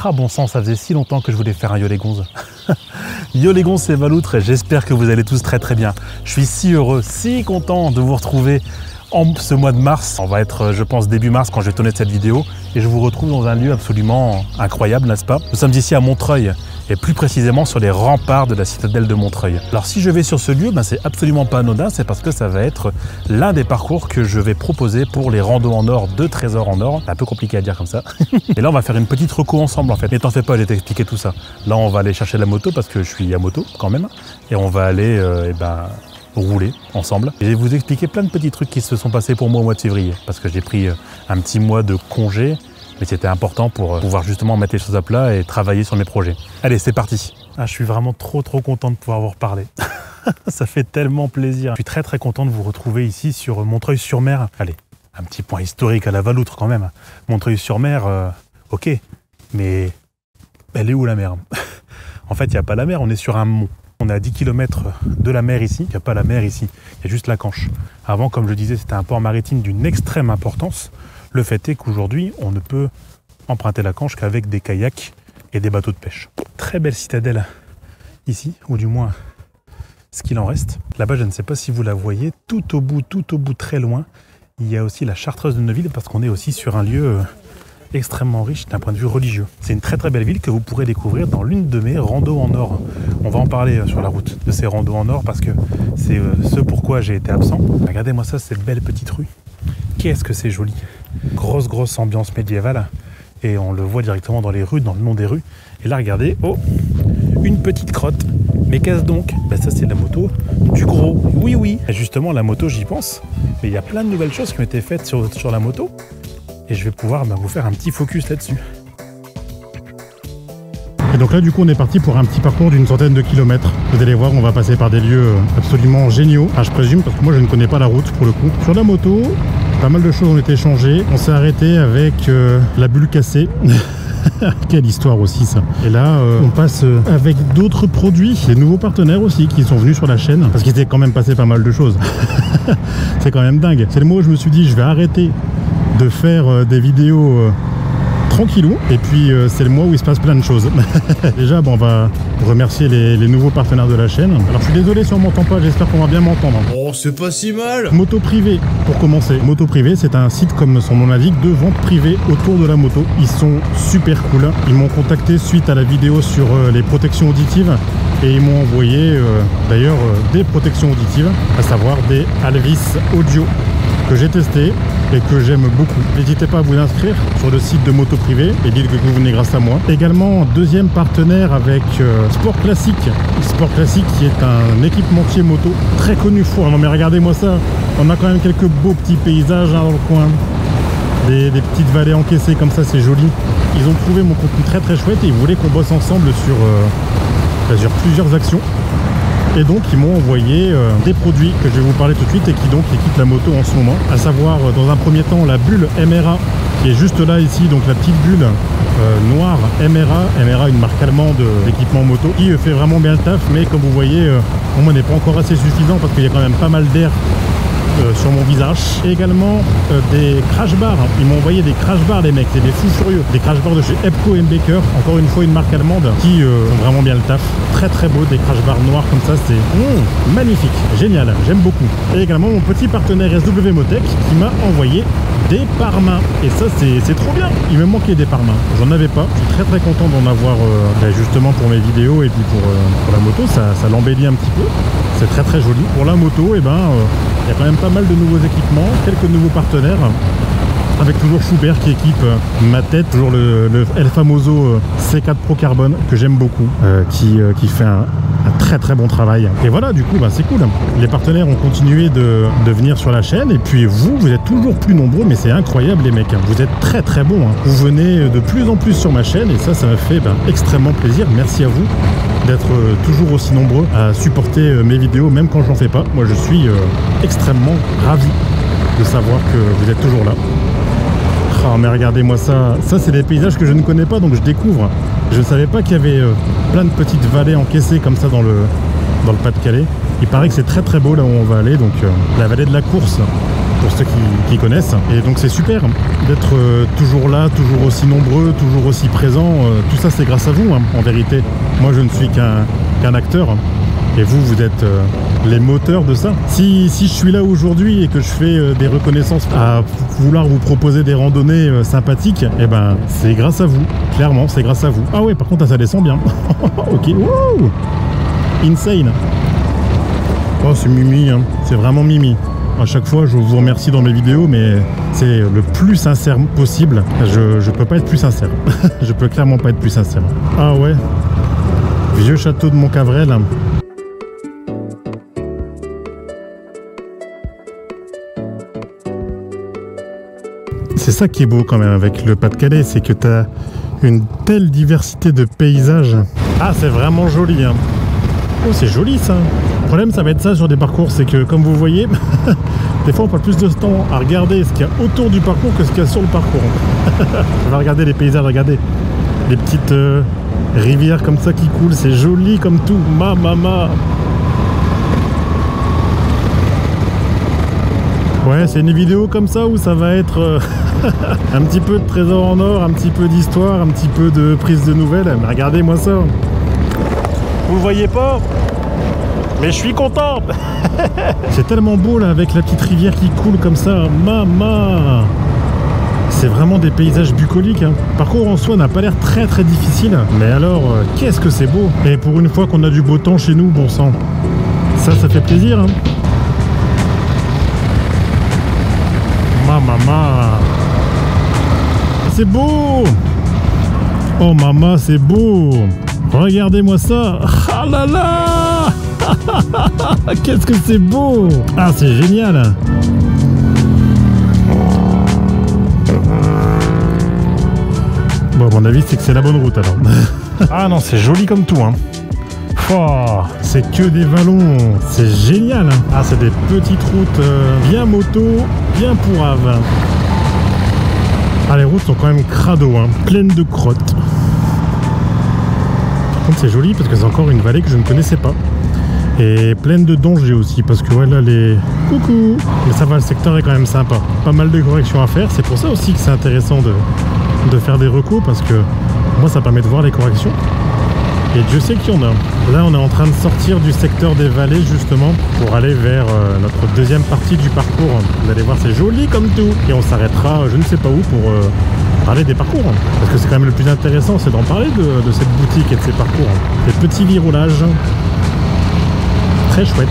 Ah bon sang, ça faisait si longtemps que je voulais faire un Yo les gonzes. Yo les gonzes, c'est Valoutre et j'espère que vous allez tous très très bien. Je suis si heureux, si content de vous retrouver en ce mois de mars. On va être, je pense, début mars quand je vais tourner cette vidéo. Et je vous retrouve dans un lieu absolument incroyable, n'est-ce pas? Nous sommes ici à Montreuil, et plus précisément sur les remparts de la citadelle de Montreuil. Alors si je vais sur ce lieu, c'est absolument pas anodin, c'est parce que ça va être l'un des parcours que je vais proposer pour les randos en or de Trésors en or. C'est un peu compliqué à dire comme ça. Et là on va faire une petite reco ensemble en fait. Mais t'en fais pas, je vais t'expliquer tout ça. Là on va aller chercher la moto parce que je suis à moto quand même. Et on va aller rouler ensemble. Et je vais vous expliquer plein de petits trucs qui se sont passés pour moi au mois de février. Parce que j'ai pris un petit mois de congé. Mais c'était important pour pouvoir justement mettre les choses à plat et travailler sur mes projets. Allez, c'est parti. Ah, je suis vraiment trop content de pouvoir vous reparler. Ça fait tellement plaisir. Je suis très content de vous retrouver ici sur Montreuil-sur-Mer. Allez, un petit point historique à la Valoutre quand même. Montreuil-sur-Mer, ok, mais elle est où la mer? En fait, il n'y a pas la mer, on est sur un mont. On est à 10 km de la mer ici. Il n'y a pas la mer ici, il y a juste la Canche. Avant, comme je disais, c'était un port maritime d'une extrême importance. Le fait est qu'aujourd'hui, on ne peut emprunter la Canche qu'avec des kayaks et des bateaux de pêche. Très belle citadelle ici, ou du moins ce qu'il en reste. Là-bas, je ne sais pas si vous la voyez, tout au bout, très loin, il y a aussi la Chartreuse de Neuville, parce qu'on est aussi sur un lieu extrêmement riche d'un point de vue religieux. C'est une très belle ville que vous pourrez découvrir dans l'une de mes randos en or. On va en parler sur la route de ces randos en or, parce que c'est ce pourquoi j'ai été absent. Regardez-moi ça, cette belle petite rue. Qu'est-ce que c'est joli. Grosse ambiance médiévale. Et on le voit directement dans les rues, dans le nom des rues. Et là, regardez, oh, une petite crotte. Mais qu'est-ce donc? Ça, c'est la moto du gros. Oui. Et justement, la moto, j'y pense. Mais il y a plein de nouvelles choses qui ont été faites sur la moto. Et je vais pouvoir vous faire un petit focus là-dessus. Et donc là, du coup, on est parti pour un petit parcours d'une centaine de kilomètres. Vous allez voir, on va passer par des lieux absolument géniaux. Je présume, parce que moi, je ne connais pas la route, pour le coup. Sur la moto, pas mal de choses ont été changées. On s'est arrêté avec la bulle cassée. Quelle histoire aussi, ça. Et là, on passe avec d'autres produits. Des nouveaux partenaires aussi qui sont venus sur la chaîne. Parce qu'il s'est quand même passé pas mal de choses. C'est quand même dingue. C'est le moment où je me suis dit, je vais arrêter de faire des vidéos tranquillou, et puis c'est le mois où il se passe plein de choses. Déjà, on va remercier les nouveaux partenaires de la chaîne. Alors je suis désolé si on m'entend pas, j'espère qu'on va bien m'entendre. Oh, c'est pas si mal. Moto Privé, pour commencer. Moto Privé, c'est un site, comme son nom l'indique, de vente privée autour de la moto. Ils sont super cool. Ils m'ont contacté suite à la vidéo sur les protections auditives, et ils m'ont envoyé d'ailleurs des protections auditives, à savoir des Alvis Audio, que j'ai testé et que j'aime beaucoup. N'hésitez pas à vous inscrire sur le site de Moto Privé et dites que vous venez grâce à moi. Également, deuxième partenaire avec Sport Classique. Sport Classique qui est un équipementier moto très connu. Non mais regardez-moi ça, on a quand même quelques beaux petits paysages dans le coin. Des petites vallées encaissées comme ça, c'est joli. Ils ont trouvé mon contenu très chouette et ils voulaient qu'on bosse ensemble sur plusieurs actions. Et donc ils m'ont envoyé des produits que je vais vous parler tout de suite et qui donc équipent la moto en ce moment. À savoir dans un premier temps la bulle MRA qui est juste là ici, donc la petite bulle noire MRA, une marque allemande d'équipement moto qui fait vraiment bien le taf, mais comme vous voyez pour moi n'est pas encore assez suffisant parce qu'il y a quand même pas mal d'air sur mon visage. Et également des crash bars. Ils m'ont envoyé des crash bars, les mecs, c'est des fous furieux. Des crash bars de chez Epco Baker, encore une fois une marque allemande qui font vraiment bien le taf. Très beau, des crash bars noirs comme ça, c'est magnifique, génial, j'aime beaucoup. Et également mon petit partenaire SW Motec qui m'a envoyé des pare-mains. Et ça c'est trop bien. Il me manquait des pare-mains, j'en avais pas. Je suis très content d'en avoir justement pour mes vidéos et puis pour la moto, ça l'embellit un petit peu. C'est très joli. Pour la moto, il y a quand même pas mal de nouveaux équipements, quelques nouveaux partenaires, avec toujours Schubert qui équipe ma tête, toujours le El Famoso C4 Pro Carbone que j'aime beaucoup, qui fait un très bon travail. Et voilà, du coup c'est cool. Les partenaires ont continué de venir sur la chaîne, et puis vous êtes toujours plus nombreux, mais c'est incroyable les mecs, vous êtes très bons. Vous venez de plus en plus sur ma chaîne et ça me fait extrêmement plaisir. Merci à vous d'être toujours aussi nombreux à supporter mes vidéos, même quand j'en fais pas. Moi je suis extrêmement ravi de savoir que vous êtes toujours là. Oh, mais regardez-moi ça, c'est des paysages que je ne connais pas, donc je découvre. Je ne savais pas qu'il y avait plein de petites vallées encaissées comme ça dans le Pas-de-Calais. Il paraît que c'est très beau là où on va aller, donc la vallée de la Course pour ceux qui connaissent. Et donc c'est super d'être toujours là, toujours aussi nombreux, toujours aussi présents. Tout ça c'est grâce à vous, hein, en vérité. Moi je ne suis qu'un acteur. Et vous êtes les moteurs de ça. Si je suis là aujourd'hui et que je fais des reconnaissances à vouloir vous proposer des randonnées sympathiques, eh ben c'est grâce à vous. Clairement, c'est grâce à vous. Ah ouais, par contre, ça descend bien. Ok, wow, insane. Oh, c'est Mimi, hein. C'est vraiment Mimi. À chaque fois, je vous remercie dans mes vidéos, mais c'est le plus sincère possible. Je peux pas être plus sincère. Je peux clairement pas être plus sincère. Ah ouais. Vieux château de Montcavrel. C'est ça qui est beau quand même avec le Pas-de-Calais, c'est que tu as une telle diversité de paysages. Ah, c'est vraiment joli, hein. Oh, c'est joli ça. Le problème, ça va être ça sur des parcours, c'est que comme vous voyez, des fois on passe plus de temps à regarder ce qu'il y a autour du parcours que ce qu'il y a sur le parcours. On va regarder les paysages, regardez les petites rivières comme ça qui coulent, c'est joli comme tout. Mama. Ouais, c'est une vidéo comme ça où ça va être un petit peu de trésor en or, un petit peu d'histoire, un petit peu de prise de nouvelles. Mais regardez-moi ça. Vous le voyez pas? Mais je suis content. C'est tellement beau là avec la petite rivière qui coule comme ça. Mama. C'est vraiment des paysages bucoliques, hein. Le parcours en soi n'a pas l'air très difficile. Mais alors, qu'est-ce que c'est beau. Et pour une fois qu'on a du beau temps chez nous, bon sang. Ça fait plaisir, hein. Maman, c'est beau. Oh maman, c'est beau. Regardez-moi ça. Ah là là. Qu'est-ce que c'est beau. Ah, c'est génial. Bon, à mon avis, c'est que c'est la bonne route alors. Ah non, c'est joli comme tout, hein. Oh, c'est que des vallons, c'est génial, hein. Ah, c'est des petites routes bien moto, bien pourraves. Ah, les routes sont quand même crado, hein, pleines de crottes. Par contre, c'est joli parce que c'est encore une vallée que je ne connaissais pas. Et pleine de dangers aussi, parce que voilà les... Coucou. Mais ça va, le secteur est quand même sympa. Pas mal de corrections à faire, c'est pour ça aussi que c'est intéressant de faire des recos, parce que moi, ça permet de voir les corrections. Et Dieu sait qu'il y en a. Là, on est en train de sortir du secteur des vallées, justement, pour aller vers notre deuxième partie du parcours. Vous allez voir, c'est joli comme tout. Et on s'arrêtera, je ne sais pas où, pour parler des parcours. Parce que c'est quand même le plus intéressant, c'est d'en parler de cette boutique et de ces parcours. Des petits virolages. Très chouette.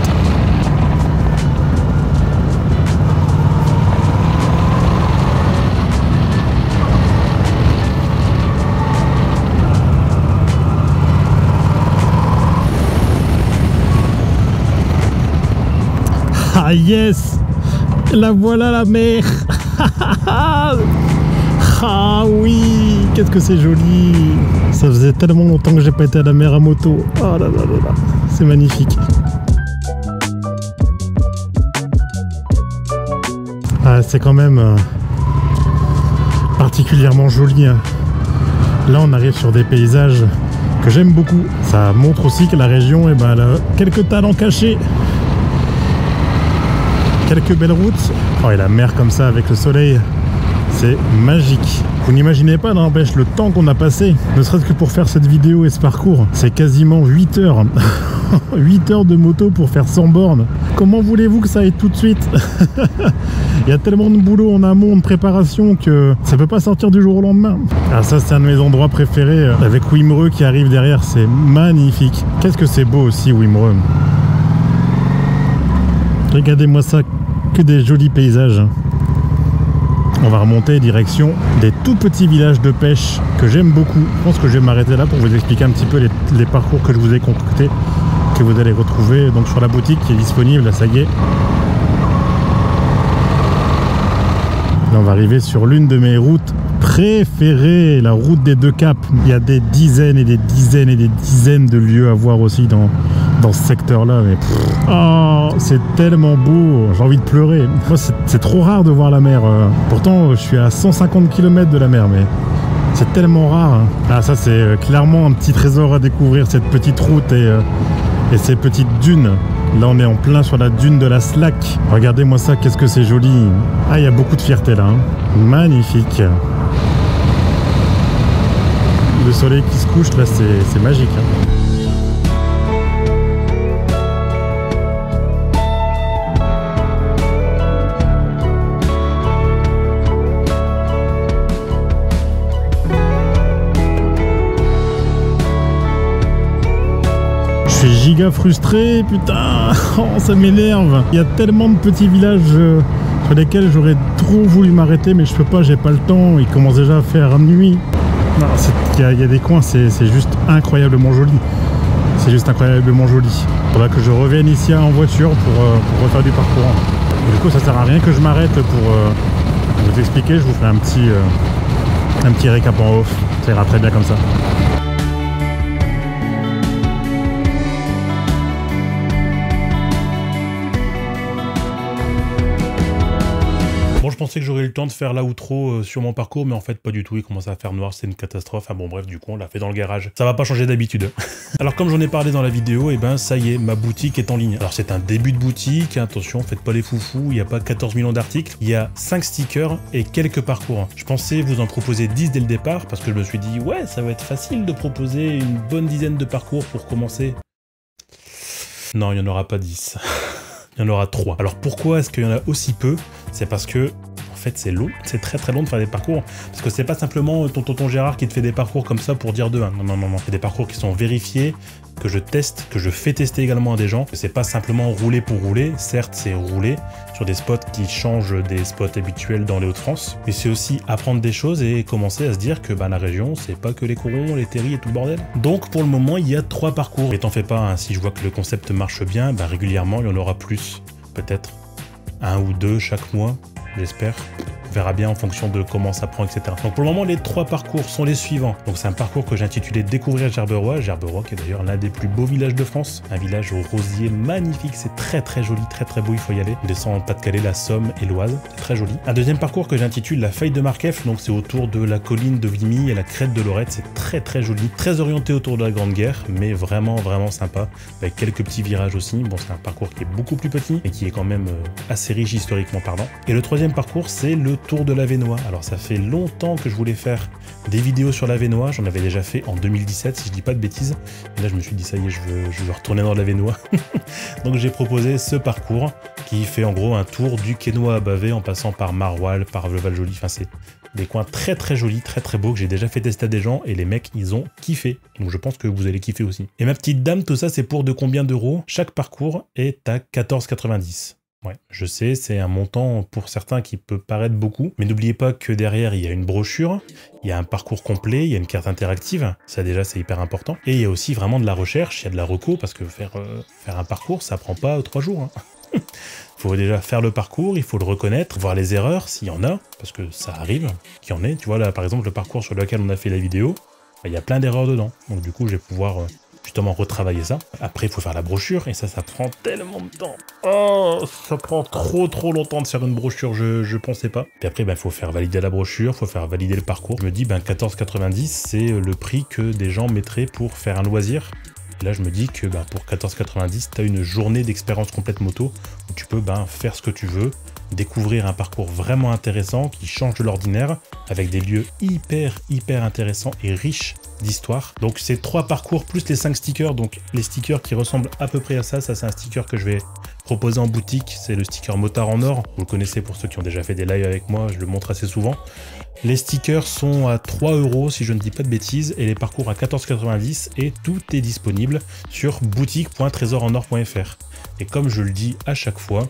Ah yes, la voilà la mer. Ah oui, qu'est-ce que c'est joli. Ça faisait tellement longtemps que j'ai pas été à la mer à moto. Oh là là là là, c'est magnifique. Ah, c'est quand même particulièrement joli, hein. Là on arrive sur des paysages que j'aime beaucoup. Ça montre aussi que la région, elle a quelques talents cachés. Quelques belles routes. Oh, et la mer comme ça avec le soleil, c'est magique. Vous n'imaginez pas, n'empêche, le temps qu'on a passé, ne serait-ce que pour faire cette vidéo et ce parcours, c'est quasiment 8 heures. 8 heures de moto pour faire 100 bornes. Comment voulez-vous que ça aille tout de suite? Il y a tellement de boulot en amont, de préparation, que ça peut pas sortir du jour au lendemain. Ah, ça, c'est un de mes endroits préférés, avec Wimereux qui arrive derrière, c'est magnifique. Qu'est-ce que c'est beau aussi, Wimereux. Regardez-moi ça, que des jolis paysages. On va remonter direction des tout petits villages de pêche que j'aime beaucoup. Je pense que je vais m'arrêter là pour vous expliquer un petit peu les parcours que je vous ai concoctés, que vous allez retrouver donc sur la boutique qui est disponible, là ça y est. Là on va arriver sur l'une de mes routes préférées, la route des Deux Caps. Il y a des dizaines et des dizaines et des dizaines de lieux à voir aussi dans ce secteur-là. Mais oh, c'est tellement beau, j'ai envie de pleurer. Moi, c'est trop rare de voir la mer. Pourtant, je suis à 150 km de la mer, mais c'est tellement rare. Ah, ça, c'est clairement un petit trésor à découvrir, cette petite route et ces petites dunes Là, on est en plein sur la dune de la Slack. Regardez-moi ça, qu'est-ce que c'est joli. Ah, il y a beaucoup de fierté là. Hein. Magnifique. Le soleil qui se couche, là, c'est magique. Hein. Je suis giga frustré, putain, oh, ça m'énerve. Il y a tellement de petits villages sur lesquels j'aurais trop voulu m'arrêter, mais je peux pas, j'ai pas le temps. Il commence déjà à faire nuit. Il y a des coins, c'est juste incroyablement joli. C'est juste incroyablement joli. Il faudra que je revienne ici en voiture pour refaire du parcours. Et du coup, ça sert à rien que je m'arrête pour vous expliquer. Je vous ferai un petit récap en off. Ça ira très bien comme ça. Je pensais que j'aurais eu le temps de faire l'outro sur mon parcours, mais en fait pas du tout, il commence à faire noir, c'est une catastrophe. Ah bon bref, du coup on l'a fait dans le garage. Ça va pas changer d'habitude. Alors comme j'en ai parlé dans la vidéo, et ben ça y est, ma boutique est en ligne. Alors c'est un début de boutique, attention, faites pas les foufous, il n'y a pas 14 millions d'articles, il y a 5 stickers et quelques parcours. Je pensais vous en proposer 10 dès le départ, parce que je me suis dit, ouais, ça va être facile de proposer une bonne dizaine de parcours pour commencer. Non, il n'y en aura pas 10. Il y en aura 3. Alors pourquoi est-ce qu'il y en a aussi peu? C'est parce que en fait c'est long, c'est très long de faire des parcours, parce que c'est pas simplement ton tonton Gérard qui te fait des parcours comme ça pour dire de 1. Non. C'est des parcours qui sont vérifiés, que je teste, que je fais tester également à des gens. C'est pas simplement rouler pour rouler, certes c'est rouler sur des spots qui changent des spots habituels dans les Hauts-de-France, mais c'est aussi apprendre des choses et commencer à se dire que la région c'est pas que les corons, les terris et tout le bordel. Donc pour le moment il y a 3 parcours, mais t'en fais pas, hein, si je vois que le concept marche bien, régulièrement il y en aura plus, peut-être 1 ou 2 chaque mois, j'espère. On verra bien en fonction de comment ça prend, etc. Donc pour le moment, les 3 parcours sont les suivants. Donc c'est un parcours que j'ai intitulé Découvrir Gerberoy. Gerberoy qui est d'ailleurs l'un des plus beaux villages de France. Un village aux rosiers magnifique, c'est très joli, très beau, il faut y aller. On descend en Pas-de-Calais, la Somme et l'Oise, c'est très joli. Un deuxième parcours que j'intitule La Faille de Marquef, donc c'est autour de la colline de Vimy et la crête de Lorette, c'est très joli. Très orienté autour de la Grande Guerre, mais vraiment sympa, avec quelques petits virages aussi. Bon, c'est un parcours qui est beaucoup plus petit, mais qui est quand même assez riche historiquement parlant. Et le troisième parcours, c'est le Tour de l'Avesnois. Alors ça fait longtemps que je voulais faire des vidéos sur l'Avesnois, j'en avais déjà fait en 2017 si je dis pas de bêtises, et là je me suis dit ça y est, je veux retourner dans l'Avesnois. Donc j'ai proposé ce parcours qui fait en gros un tour du Quesnoy à Bavay en passant par Maroilles, par le Val-Joli, enfin c'est des coins très jolis, très beaux que j'ai déjà fait tester à des gens et les mecs ils ont kiffé, donc je pense que vous allez kiffer aussi. Et ma petite dame, tout ça c'est pour de combien d'euros? Chaque parcours est à 14,90 €. Ouais, je sais, c'est un montant pour certains qui peut paraître beaucoup, mais n'oubliez pas que derrière, il y a une brochure, il y a un parcours complet, il y a une carte interactive, ça déjà c'est hyper important, et il y a aussi vraiment de la recherche, il y a de la reco, parce que faire un parcours, ça prend pas 3 jours. Hein. Il faut déjà faire le parcours, il faut le reconnaître, voir les erreurs, s'il y en a, parce que ça arrive qu'il y en ait. Tu vois là, par exemple, le parcours sur lequel on a fait la vidéo, il y a plein d'erreurs dedans, donc du coup, je vais pouvoir... justement retravailler ça. Après, il faut faire la brochure, et ça prend tellement de temps. Oh, ça prend trop longtemps de faire une brochure, je pensais pas. Puis après, il faut faire valider la brochure, il faut faire valider le parcours. Je me dis, 14,90 €, c'est le prix que des gens mettraient pour faire un loisir. Et là, je me dis que pour 14,90 €, tu as une journée d'expérience complète moto, où tu peux faire ce que tu veux, découvrir un parcours vraiment intéressant qui change de l'ordinaire, avec des lieux hyper intéressants et riches d'histoire. Donc c'est 3 parcours plus les 5 stickers, donc les stickers qui ressemblent à peu près à ça. Ça c'est un sticker que je vais proposer en boutique, c'est le sticker Motard en or. Vous le connaissez pour ceux qui ont déjà fait des lives avec moi, je le montre assez souvent. Les stickers sont à 3 € si je ne dis pas de bêtises, et les parcours à 14,90 € et tout est disponible sur boutique.trésorenor.fr. Et comme je le dis à chaque fois,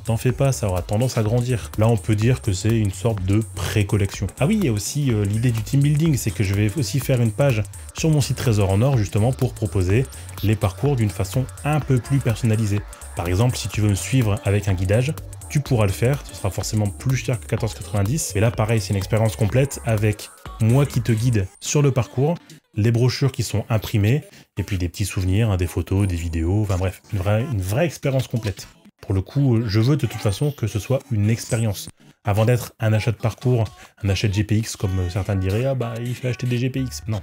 t'en fais pas, ça aura tendance à grandir. Là, on peut dire que c'est une sorte de pré-collection. Ah oui, il y a aussi l'idée du team building, c'est que je vais aussi faire une page sur mon site Trésor en Or, justement, pour proposer les parcours d'une façon un peu plus personnalisée. Par exemple, si tu veux me suivre avec un guidage, tu pourras le faire, ce sera forcément plus cher que 14,90 €. Et là, pareil, c'est une expérience complète avec moi qui te guide sur le parcours, les brochures qui sont imprimées, et puis des petits souvenirs, des photos, des vidéos, enfin bref, une vraie expérience complète. Pour le coup, je veux de toute façon que ce soit une expérience. Avant d'être un achat de parcours, un achat de GPX, comme certains diraient, il fait acheter des GPX. Non.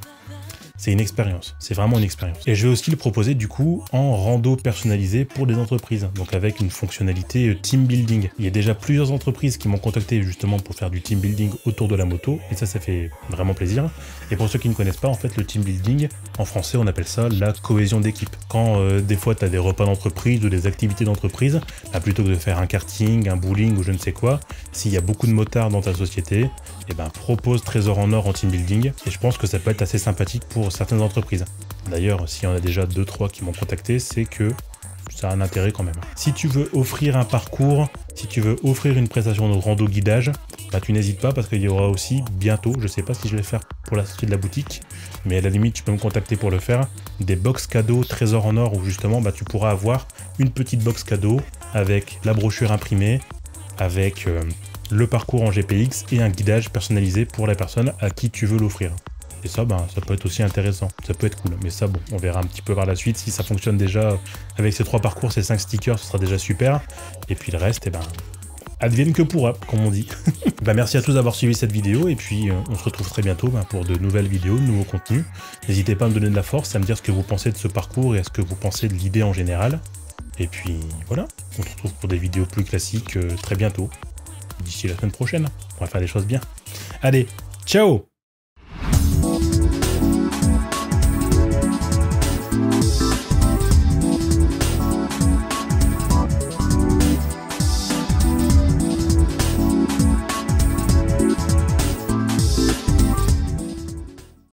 c'est une expérience, c'est vraiment une expérience. Et je vais aussi le proposer du coup en rando personnalisé pour des entreprises, donc avec une fonctionnalité team building. Il y a déjà plusieurs entreprises qui m'ont contacté justement pour faire du team building autour de la moto, et ça fait vraiment plaisir. Et pour ceux qui ne connaissent pas, en fait, le team building, en français, on appelle ça la cohésion d'équipe. Quand des fois tu as des repas d'entreprise ou des activités d'entreprise, bah, plutôt que de faire un karting, un bowling ou je ne sais quoi, s'il y a beaucoup de motards dans ta société, et ben propose Trésor en Or en team building, et je pense que ça peut être assez sympathique pour certaines entreprises. D'ailleurs, s'il y en a déjà 2-3 qui m'ont contacté, c'est que ça a un intérêt quand même. Si tu veux offrir un parcours, si tu veux offrir une prestation de rando guidage, bah tu n'hésites pas parce qu'il y aura aussi bientôt, je sais pas si je vais le faire pour la sortie de la boutique, mais à la limite tu peux me contacter pour le faire, des box cadeaux Trésor en Or où justement bah, tu pourras avoir une petite box cadeau avec la brochure imprimée, avec le parcours en GPX et un guidage personnalisé pour la personne à qui tu veux l'offrir. Et ça, ben, ça peut être aussi intéressant, ça peut être cool. Mais ça, bon, on verra un petit peu par la suite. Si ça fonctionne déjà avec ces 3 parcours, ces 5 stickers, ce sera déjà super. Et puis le reste, eh ben, advienne que pourra, comme on dit. Ben, merci à tous d'avoir suivi cette vidéo. Et puis, on se retrouve très bientôt pour de nouvelles vidéos, de nouveaux contenus. N'hésitez pas à me donner de la force, à me dire ce que vous pensez de ce parcours et à ce que vous pensez de l'idée en général. Et puis, voilà, on se retrouve pour des vidéos plus classiques très bientôt. D'ici la semaine prochaine, on va faire les choses bien. Allez, ciao!